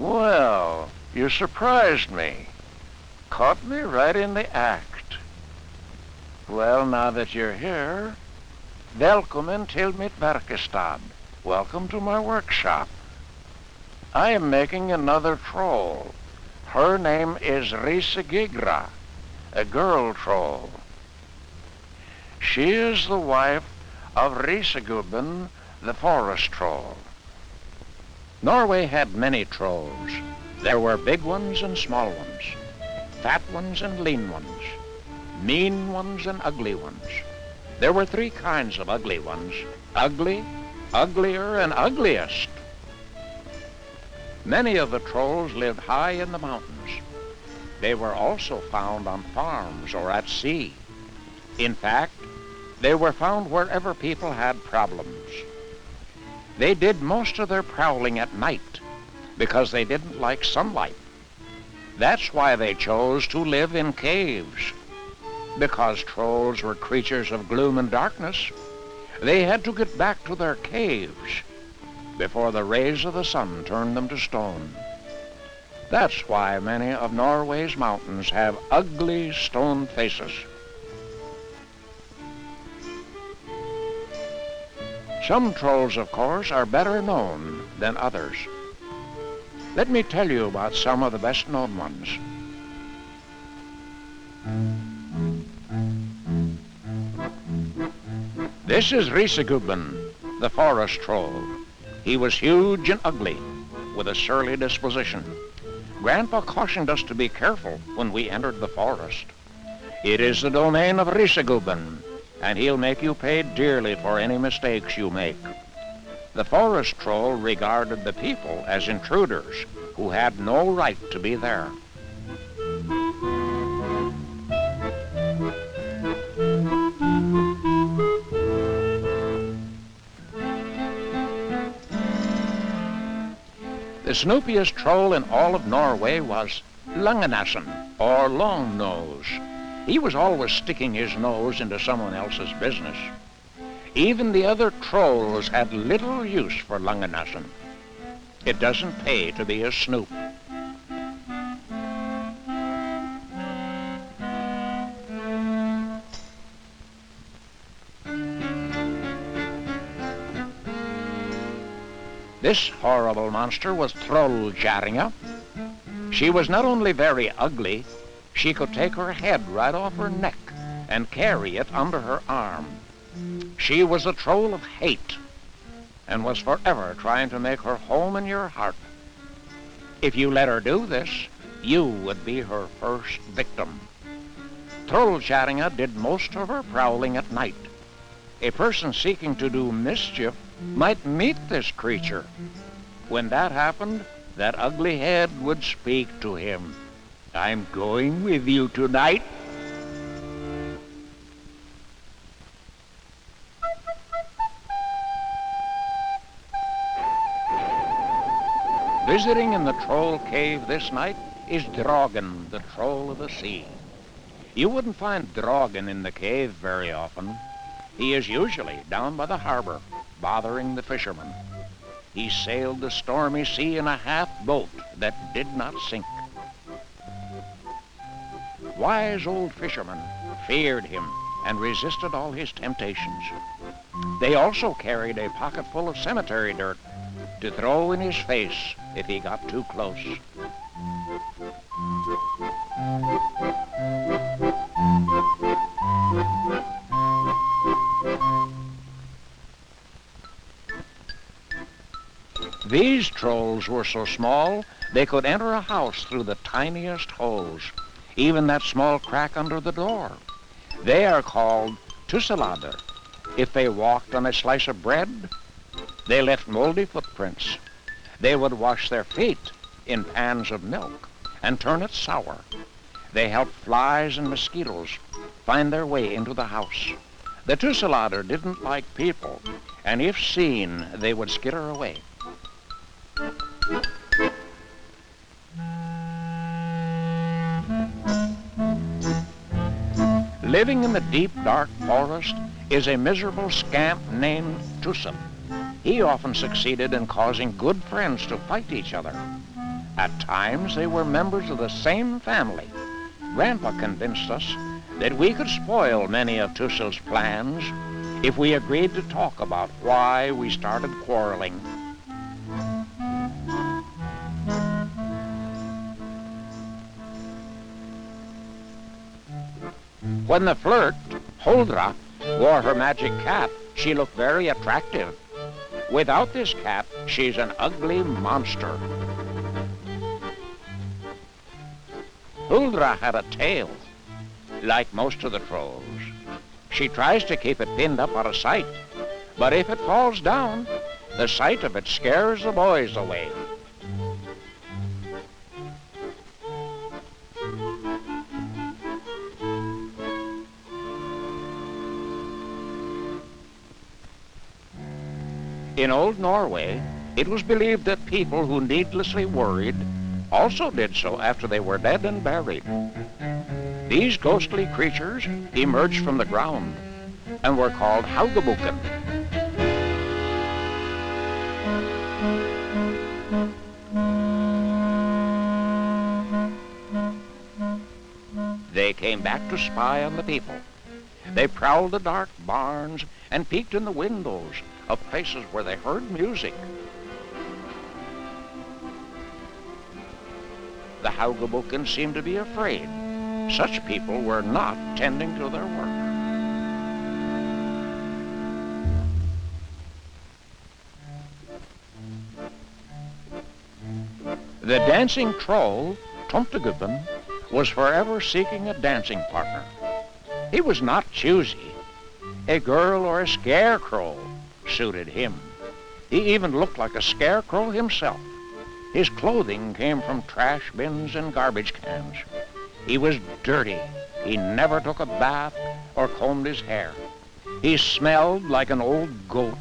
Well, you surprised me. Caught me right in the act. Well, now that you're here, welcome till mitt verkstad. Welcome to my workshop. I am making another troll. Her name is Risegigra, a girl troll. She is the wife of Risegubben, the forest troll. Norway had many trolls. There were big ones and small ones, fat ones and lean ones, mean ones and ugly ones. There were three kinds of ugly ones: ugly, uglier, and ugliest. Many of the trolls lived high in the mountains. They were also found on farms or at sea. In fact, they were found wherever people had problems. They did most of their prowling at night because they didn't like sunlight. That's why they chose to live in caves. Because trolls were creatures of gloom and darkness, they had to get back to their caves before the rays of the sun turned them to stone. That's why many of Norway's mountains have ugly stone faces. Some trolls, of course, are better known than others. Let me tell you about some of the best-known ones. This is Risegubben, the forest troll. He was huge and ugly, with a surly disposition. Grandpa cautioned us to be careful when we entered the forest. It is the domain of Risegubben, and he'll make you pay dearly for any mistakes you make. The forest troll regarded the people as intruders who had no right to be there. The snoopiest troll in all of Norway was Langenassen, or Long Nose. He was always sticking his nose into someone else's business. Even the other trolls had little use for Langenassen. It doesn't pay to be a snoop. This horrible monster was Trollkärringa. She was not only very ugly, she could take her head right off her neck and carry it under her arm. She was a troll of hate and was forever trying to make her home in your heart. If you let her do this, you would be her first victim. Trollkärringa did most of her prowling at night. A person seeking to do mischief might meet this creature. When that happened, that ugly head would speak to him. "I'm going with you tonight." Visiting in the troll cave this night is Dragen, the troll of the sea. You wouldn't find Dragen in the cave very often. He is usually down by the harbor, bothering the fishermen. He sailed the stormy sea in a half-boat that did not sink. Wise old fishermen feared him and resisted all his temptations. They also carried a pocket full of cemetery dirt to throw in his face if he got too close. These trolls were so small they could enter a house through the tiniest holes, even that small crack under the door. They are called tusselader. If they walked on a slice of bread, they left moldy footprints. They would wash their feet in pans of milk and turn it sour. They helped flies and mosquitoes find their way into the house. The tusselader didn't like people, and if seen, they would skitter away. Living in the deep, dark forest is a miserable scamp named Tussen. He often succeeded in causing good friends to fight each other. At times they were members of the same family. Grandpa convinced us that we could spoil many of Tussel's plans if we agreed to talk about why we started quarreling. When the flirt, Huldra, wore her magic cap, she looked very attractive. Without this cap, she's an ugly monster. Huldra had a tail, like most of the trolls. She tries to keep it pinned up out of sight, but if it falls down, the sight of it scares the boys away. In old Norway, it was believed that people who needlessly worried also did so after they were dead and buried. These ghostly creatures emerged from the ground and were called Haugabuken. They came back to spy on the people. They prowled the dark barns and peeked in the windows of places where they heard music. The Haugabuken seemed to be afraid. Such people were not tending to their work. The dancing troll, Tomtegubben, was forever seeking a dancing partner. He was not choosy. A girl or a scarecrow suited him. He even looked like a scarecrow himself. His clothing came from trash bins and garbage cans. He was dirty. He never took a bath or combed his hair. He smelled like an old goat.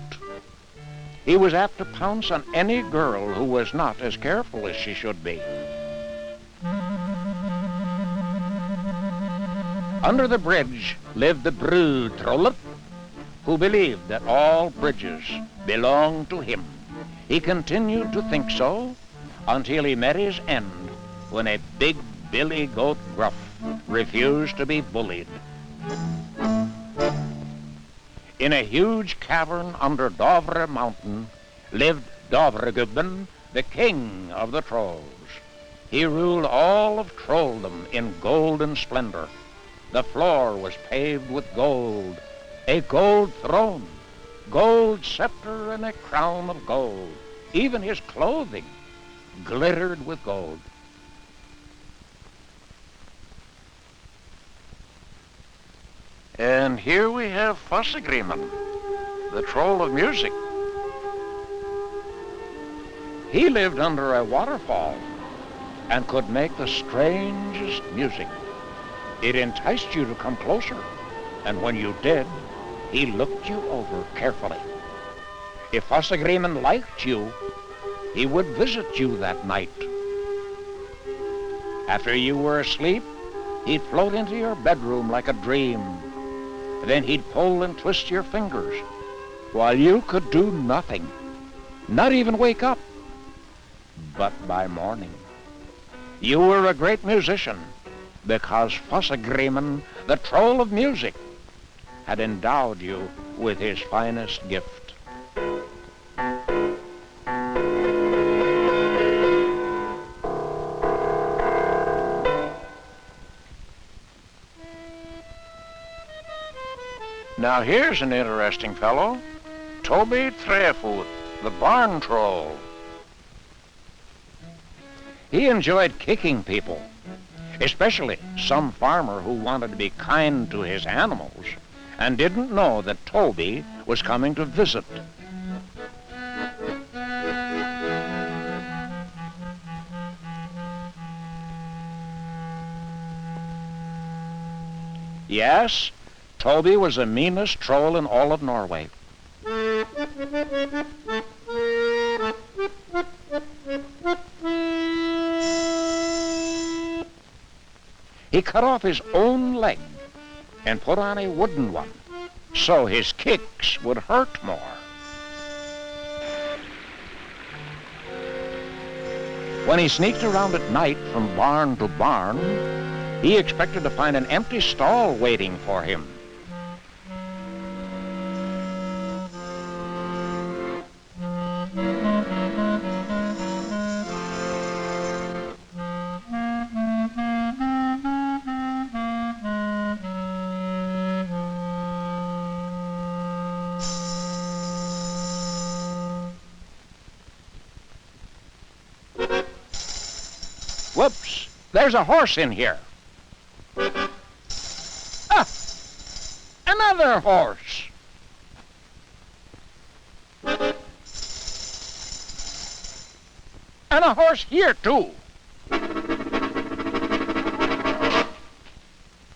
He was apt to pounce on any girl who was not as careful as she should be. Under the bridge lived the brood troller, who believed that all bridges belonged to him. He continued to think so until he met his end when a big billy goat gruff refused to be bullied. In a huge cavern under Dovre Mountain lived Dovregubben, the king of the trolls. He ruled all of trolldom in golden splendor. The floor was paved with gold, a gold throne, gold scepter, and a crown of gold. Even his clothing glittered with gold. And here we have Fossagriman, the troll of music. He lived under a waterfall and could make the strangest music. It enticed you to come closer, and when you did, he looked you over carefully. If Fossagriman liked you, he would visit you that night. After you were asleep, he'd float into your bedroom like a dream. Then he'd pull and twist your fingers while you could do nothing, not even wake up. But by morning, you were a great musician because Fossagriman, the troll of music, had endowed you with his finest gift. Now here's an interesting fellow, Toby Trefoot, the barn troll. He enjoyed kicking people, especially some farmer who wanted to be kind to his animals and didn't know that Toby was coming to visit. Yes, Toby was the meanest troll in all of Norway. He cut off his own leg and put on a wooden one, so his kicks would hurt more. When he sneaked around at night from barn to barn, he expected to find an empty stall waiting for him. Whoops! There's a horse in here. Ah! Another horse! And a horse here, too.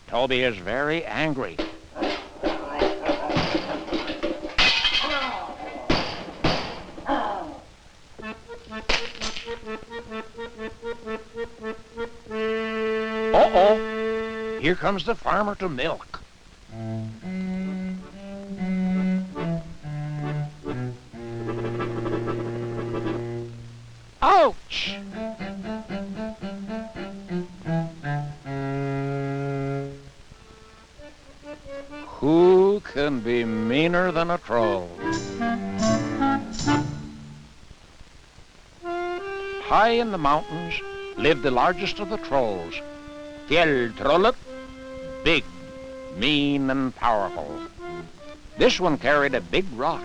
Toby is very angry. Uh-oh, here comes the farmer to milk. Ouch! Who can be meaner than a troll? High in the mountains lived the largest of the trolls, Fjelltrollet, big, mean, and powerful. This one carried a big rock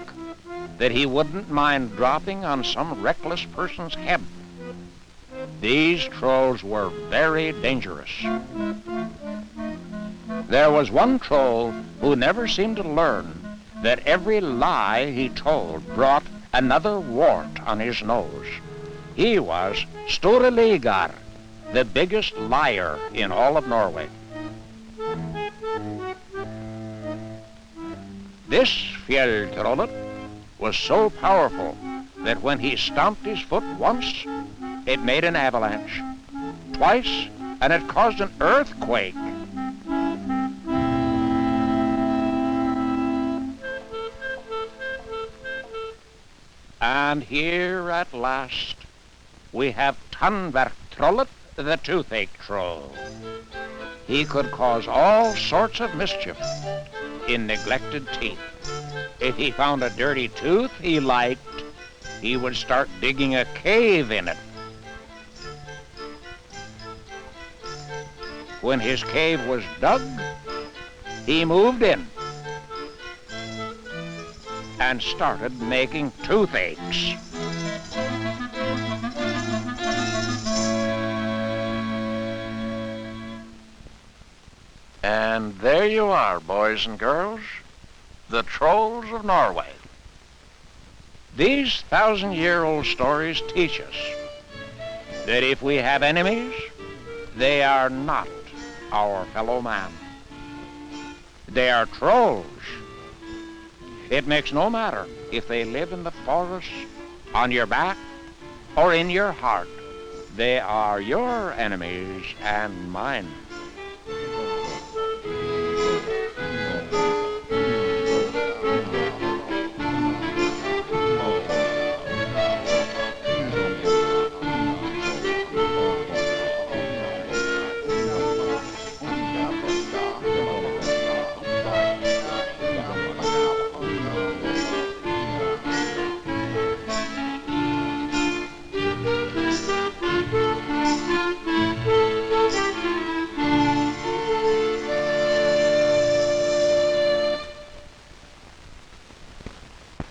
that he wouldn't mind dropping on some reckless person's head. These trolls were very dangerous. There was one troll who never seemed to learn that every lie he told brought another wart on his nose. He was Stureligar, the biggest liar in all of Norway. This Fjelltrollet was so powerful that when he stomped his foot once, it made an avalanche. Twice, and it caused an earthquake. And here at last we have Tannverktrollet, the toothache troll. He could cause all sorts of mischief in neglected teeth. If he found a dirty tooth he liked, he would start digging a cave in it. When his cave was dug, he moved in and started making toothaches. And there you are, boys and girls, the trolls of Norway. These 1,000-year-old stories teach us that if we have enemies, they are not our fellow man. They are trolls. It makes no matter if they live in the forest, on your back, or in your heart. They are your enemies and mine.